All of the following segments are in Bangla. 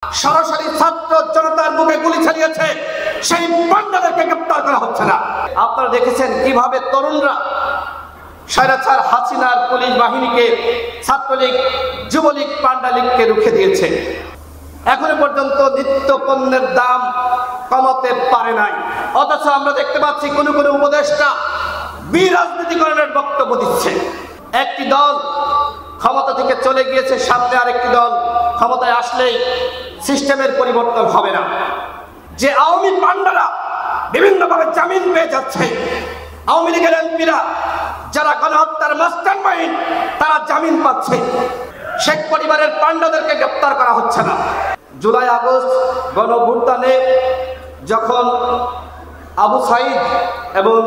সরাসরি ছাত্র জনতার বুকে গুলি চালিয়েছে সেই পান্ডাদেরকে গ্রেফতার করা হচ্ছে না। আপনারা দেখেছেন কিভাবে তরুণরা স্বৈরাচার হাসিনার পুলিশ বাহিনীকে, ছাত্রলীগ, যুবলীগ, পান্ডা লীগকে রুখে দিয়েছে। এখনো পর্যন্ত নিত্য পণ্যের দাম কমাতে পারে নাই, অথচ আমরা দেখতে পাচ্ছি কোন কোন উপদেষ্টা বিরাজনীতিকরণের বক্তব্য দিচ্ছে। একটি দল ক্ষমতা থেকে চলে গিয়েছে, সামনে আরেকটি দল ক্ষমতায় আসলেই সিস্টেমের পরিবর্তন হবে না। যে আওয়ামী পান্ডারা বিভিন্নভাবে জামিন পেয়ে যাচ্ছে, আওয়ামী লীগের এমপিরা যারা গণহত্যার মাস্টারমাইন্ড তারা জামিন পাচ্ছে, শেখ পরিবারের পান্ডাদেরকে গ্রেফতার করা হচ্ছে না। জুলাই আগস্ট গণঅভ্যুত্থানে যখন আবু সাইদ এবং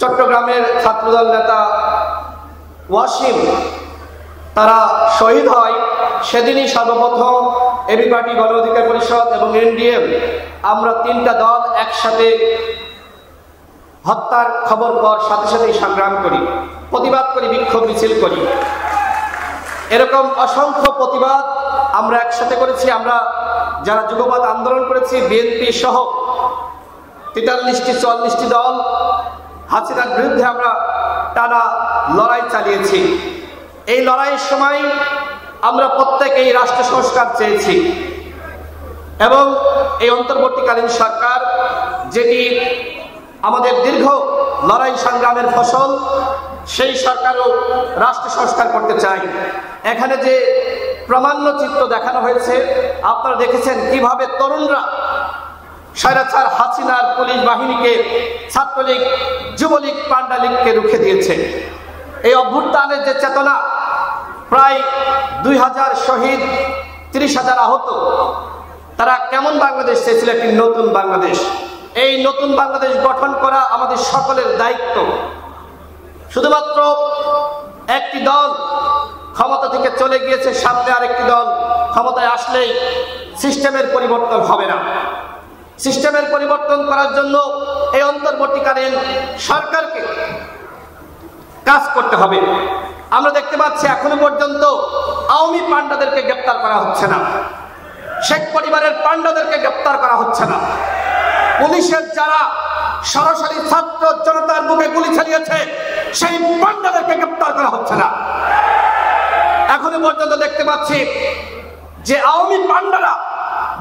চট্টগ্রামের ছাত্রদল নেতা ওয়াসিম তারা শহীদ হয়, সেদিনই সর্বপ্রথম এবি পার্টি, গণ অধিকার পরিষদ এবং এনডিএম আমরা তিনটা দল একসাথে হত্যার খবর পর সাথে সাথেই সংগ্রাম করি, প্রতিবাদ করি, বিক্ষোভ মিছিল করি। এরকম অসংখ্য প্রতিবাদ আমরা একসাথে করেছি। আমরা যারা যুগপৎ আন্দোলন করেছি, বিএনপি সহ 43-44টি দল হাসিনার বিরুদ্ধে আমরা টানা লড়াই চালিয়েছি। এই লড়াইয়ের সময় আমরা প্রত্যেকেই রাষ্ট্র সংস্কার চেয়েছি এবং এই অন্তর্বর্তীকালীন সরকার, যেটি আমাদের দীর্ঘ লড়াই সংগ্রামের ফসল, সেই সরকারও রাষ্ট্র সংস্কার করতে চাই। এখানে যে প্রামাণ্য চিত্র দেখানো হয়েছে, আপনারা দেখেছেন কিভাবে তরুণরা স্বৈরাচার হাসিনার পুলিশ বাহিনীকে, ছাত্রলীগ, যুবলীগ, পান্ডা লীগকে রুখে দিয়েছে। এই অভ্যুত্থানের যে চেতনা, প্রায় 2000 শহীদ, 30,000 আহত, তারা কেমন বাংলাদেশ চেয়েছিল? একটি নতুন বাংলাদেশ। এই নতুন বাংলাদেশ গঠন করা আমাদের সকলের দায়িত্ব। শুধুমাত্র একটি দল ক্ষমতা থেকে চলে গিয়েছে, সামনে আরেকটি দল ক্ষমতায় আসলেই সিস্টেমের পরিবর্তন হবে না। সিস্টেমের পরিবর্তন করার জন্য এই অন্তর্বর্তীকালীন সরকারকে কাজ করতে হবে। আমরা দেখতে পাচ্ছি এখনো পর্যন্ত আওয়ামী পান্ডাদেরকে গ্রেফতার করা হচ্ছে না, শেখ পরিবারের পান্ডাদেরকে গ্রেফতার করা হচ্ছে না। পুলিশের যারা সরাসরি ছাত্র জনতার বুকে গুলি চালিয়েছে সেই পান্ডাদেরকে গ্রেফতার করা হচ্ছে না। এখনো পর্যন্ত দেখতে পাচ্ছি যে আওয়ামী পান্ডারা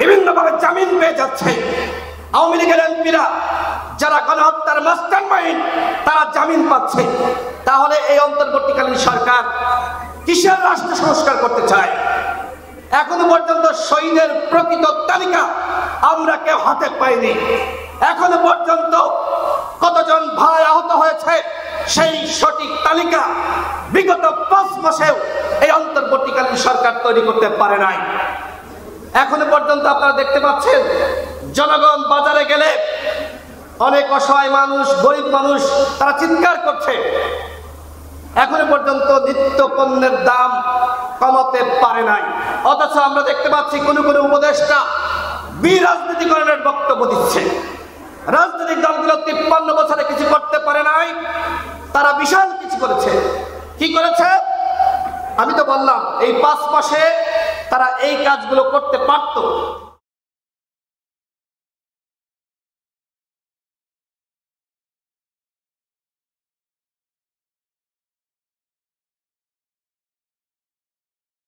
বিভিন্নভাবে জামিন পেয়ে যাচ্ছে, আওয়ামী লীগের এমপিরা যারা গণহত্যার মাস্টারমাইন্ড তারা জামিন পাচ্ছে। তাহলে এই অন্তর্বর্তীকালীন সরকার কিসের রাষ্ট্র সংস্কার করতে চায়? এখনো পর্যন্ত শহীদের প্রকৃত তালিকা আমরা কেউ হাতে পাইনি। এখনো পর্যন্ত কতজন ভাই আহত হয়েছে সেই সঠিক তালিকা বিগত 5 মাসেও এই অন্তর্বর্তীকালীন সরকার তৈরি করতে পারে নাই। এখনো পর্যন্ত আপনারা দেখতে পাচ্ছেন জনগণ বাজারে গেলে অনেক অসহায় মানুষ, গরিব মানুষ তারা চিৎকার করছে। এখনো পর্যন্ত নিত্য পণ্যের দাম কমাতে পারে নাই, অথচ আমরা দেখতে পাচ্ছি কোন কোন উপদেষ্টা বিরাজনীতিকরণের বক্তব্য দিচ্ছে। রাজনৈতিক দলগুলো 53 বছরে কিছু করতে পারে নাই, তারা বিশাল কিছু করেছে। কি করেছে? আমি তো বললাম এই 5 মাসে তারা এই কাজগুলো করতে পারত।